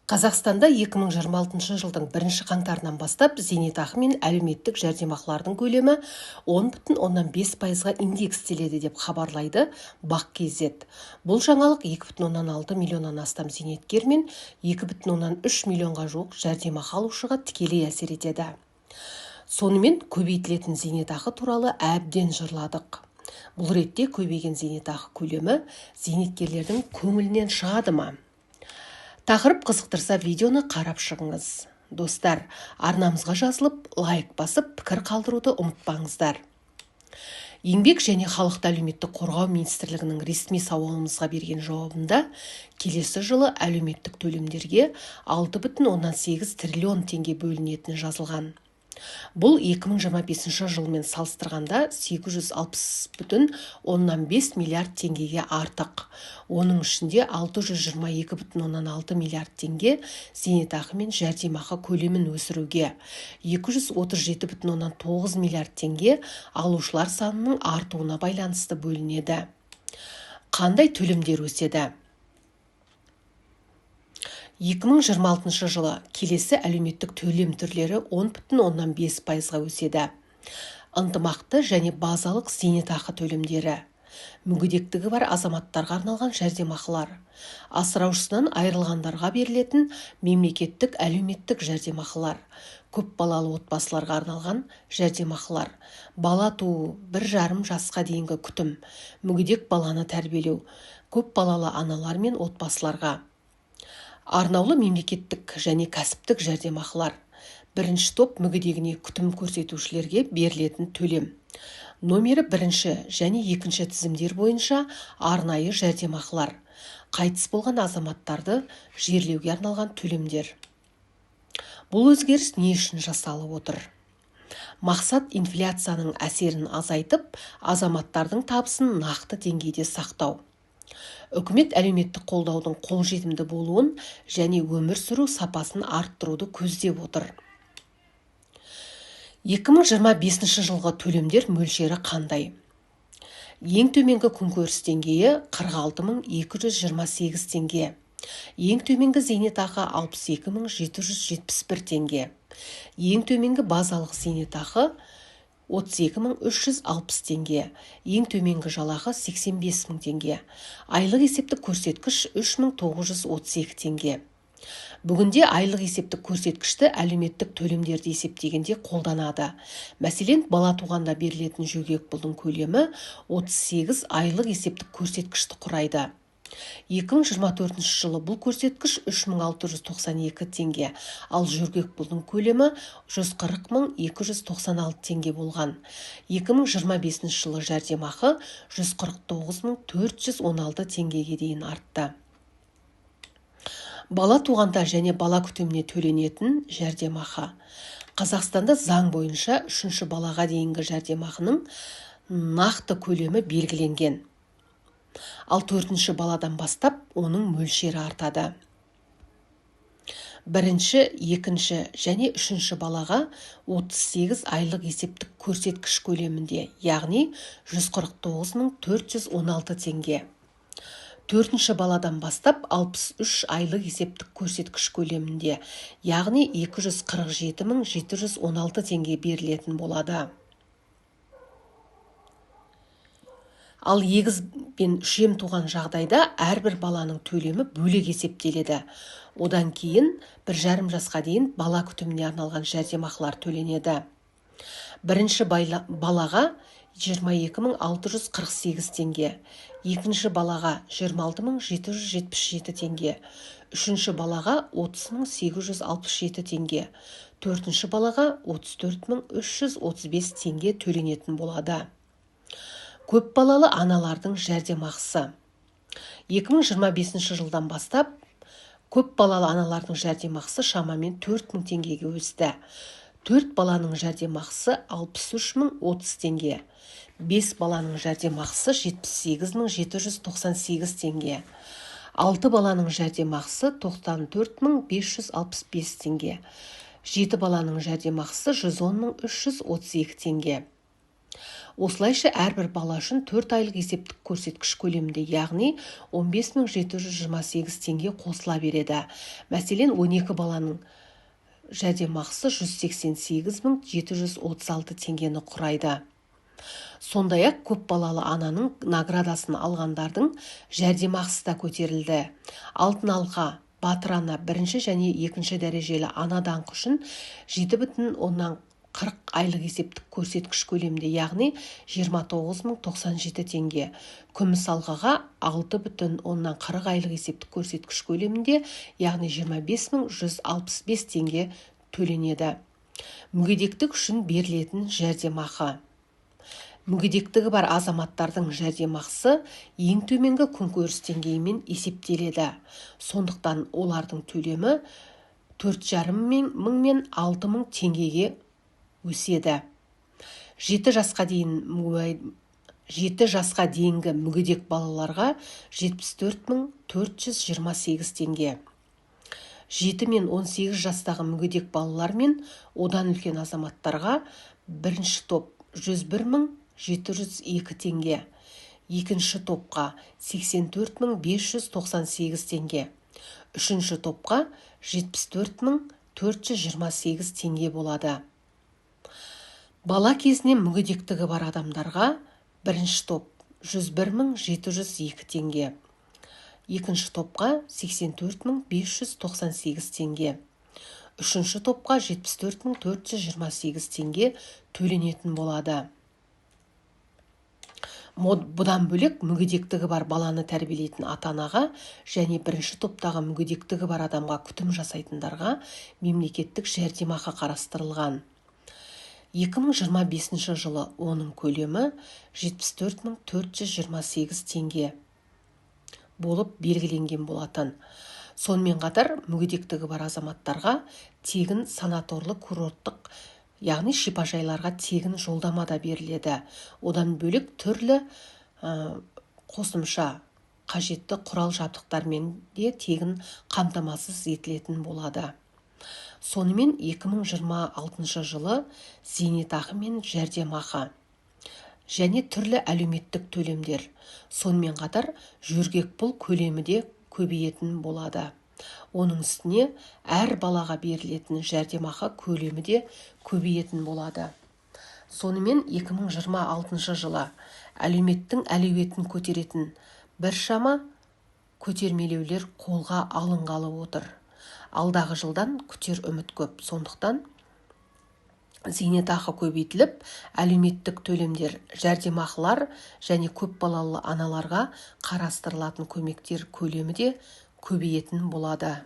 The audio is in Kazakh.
Қазақстанда 2026 жылдың 1 қаңтарынан бастап зейнетақы мен әлеуметтік жәрдемақылардың көлемі 10,5%-ға индекстеледі деп хабарлайды бақ.кз. Бұл жаңалық 2,6 миллионнан астам зейнеткер мен 2,3 миллионға жуық жәрдемақы алушыға тікелей әсер етеді. Сонымен көбейтілетін зейнетақы туралы әбден жырладық. Бұл ретте көбейген зейнетақы көлемі зейнеткерлердің көңілінен шығады ма? Тақырып қызықтырса, видеоны қарап шығыңыз. Достар, арнамызға жазылып, лайк басып, пікір қалдыруды ұмытпаңыздар. Еңбек және халықты әлеуметтік қорғау министрлігінің ресми сауалымызға берген жауабында келесі жылы әлеуметтік төлемдерге 6,8 триллион теңге бөлінетіні жазылған. Бұл 2025 жылмен салыстырғанда 860,5 миллиард теңгеге артық. Оның ішінде 622,6 миллиард теңге зейнетақы мен жәрдемақы көлемін өсіруге, 237,9 миллиард теңге алушылар санының артуына байланысты бөлінеді. Қандай төлемдер өседі? 2026 жылы келесі әлеуметтік төлем түрлері 10,5%-ға өседі. Ынтымақты және базалық зейнетақы төлемдері, мүгедектігі бар азаматтарға арналған жәрдемақылар, асыраушысынан айырылғандарға берілетін мемлекеттік әлеуметтік жәрдемақылар, көпбалалы отбасыларға арналған жәрдемақылар, бала туу, 1,5 жасқа дейінгі күтім, мүгедек баланы тәрбиелеу, көпбалалы аналар мен отбасыларға, арнаулы мемлекеттік және кәсіптік жәрдемақылар, бірінші топ мүгедегіне күтім көрсетушілерге берілетін төлем, номері 1 және 2 тізімдер бойынша арнайы жәрдемақылар, қайтыс болған азаматтарды жерлеуге арналған төлемдер. Бұл өзгеріс не үшін жасалып отыр? Мақсат инфляцияның әсерін азайтып, азаматтардың табысын нақты деңгейде сақтау. Үкімет әлеуметтік қолдаудың қолжетімді болуын және өмір сүру сапасын арттыруды көздеп отыр. 2025 жылғы төлемдер мөлшері қандай? Ең төменгі күнкөріс деңгейі 46,228 теңге. Ең төменгі зейнетақы 62,771 теңге. Ең төменгі базалық зейнетақы 32,360 теңге. Ең төменгі жалақы 85,000 теңге. Айлық есептік көрсеткіш 3,932 теңге. Бүгінде айлық есептік көрсеткішті әлеуметтік төлемдерді есептегенде қолданады. Мәселен, бала туғанда берілетін жөргекпұлдың көлемі 38 айлық есептік көрсеткішті құрайды. 2024 жылы бұл көрсеткіш 3,692 теңге, ал жөргекпұлдың көлемі 140,296 теңге болған. 2025 жылы жәрдемақы 149,416 теңгеге дейін артты. Бала туғанда және бала күтіміне төленетін жәрдемақы. Қазақстанда заң бойынша 3 балаға дейінгі жәрдемақының нақты көлемі белгіленген. Ал 4 баладан бастап оның мөлшері артады. 1, 2 және 3 балаға 38 айлық есептік көрсеткіш көлемінде, яғни 149,416 теңге. 4 баладан бастап 63 айлық есептік көрсеткіш көлемінде, яғни 247,716 теңге берілетін болады. Ал егіз бен үшем туған жағдайда әрбір баланың төлемі бөлек есептеледі. Одан кейін 1,5 жасқа дейін бала күтіміне арналған жәрдемақылар төленеді. 1 балаға 22,648 теңге, 2 балаға 26,777 теңге, 3 балаға 30,867 теңге, 4 балаға 34,335 теңге төленетін болады. Көпбалалы аналардың жәрдемақысы. 2025 жылдан бастап көпбалалы аналардың жәрдемақысы шамамен 4,000 теңгеге өсті. 4 баланың жәрдемақысы 63,030 теңге. 5 баланың жәрдемақысы 78,798 теңге. 6 баланың жәрдемақысы 94,565 теңге. 7 баланың жәрдемақысы 110,332 теңге. Осылайша әрбір бала үшін 4 айлық есептік көрсеткіш көлемінде, яғни 15.728 теңге қосыла береді. Мәселен, 12 баланың жәрдемақысы 188.736 теңгені құрайды. Сондай-ақ көп балалы ананың наградасын алғандардың жәрдемақысы да көтерілді. Алтын алқа батыр ана бірінші және екінші дәрежелі ана даңқы үшін 7,40 айлық есептік көрсеткіш көлемінде, яғни 29.097 теңге. Күміс алқаға 6,40 айлық есептік көрсеткіш көлемінде, яғни 25.165 теңге төленеді. Мүгедектік үшін берілетін жәрдемақы. Мүгедектігі бар азаматтардың жәрдемақысы ең төменгі күнкөріс деңгейімен есептеледі. Сондықтан олардың төлемі 4,5 мың мен 6 мың теңгеге өседі. 7 жасқа дейінгі мүгедек балаларға 74.428 теңге. 7 мен 18 жастағы мүгедек балалар мен одан үлкен азаматтарға бірінші топ 101.702 теңге, екінші топқа 84.598 теңге, үшінші топқа 74.428 теңге болады. Бала кезінен мүгедектігі бар адамдарға бірінші топ 101.702 теңге, екінші топқа 84.598 теңге, үшінші топқа 74.428 теңге төленетін болады. Бұдан бөлек мүгедектігі бар баланы тәрбиелейтін ата-анаға және бірінші топтағы мүгедектігі бар адамға күтім жасайтындарға мемлекеттік жәрдемақы қарастырылған. 2025 жылы оның көлемі 74.428 теңге болып белгіленген болатын. Сонымен қатар мүгедектігі бар азаматтарға тегін санаторлы-курорттық, яғни шипажайларға тегін жолдама да беріледі. Одан бөлек түрлі қосымша қажетті құрал-жабдықтармен де тегін қамтамасыз етілетін болады. Сонымен 2026 жылы зейнетақы мен жәрдемақы және түрлі әлеуметтік төлемдер, сонымен қатар жөргекпұл көлемі де көбейетін болады. Оның үстіне әр балаға берілетін жәрдемақы көлемі де көбейетін болады. Сонымен 2026 жылы әлеуметтің әлеуетін көтеретін біршама көтермелеулер қолға алынғалы отыр. Алдағы жылдан күтер үміт көп. Сондықтан зейнетақы көбейтіліп, әлеуметтік төлемдер, жәрдемақылар және көп балалы аналарға қарастырылатын көмектер көлемі де көбейетін болады.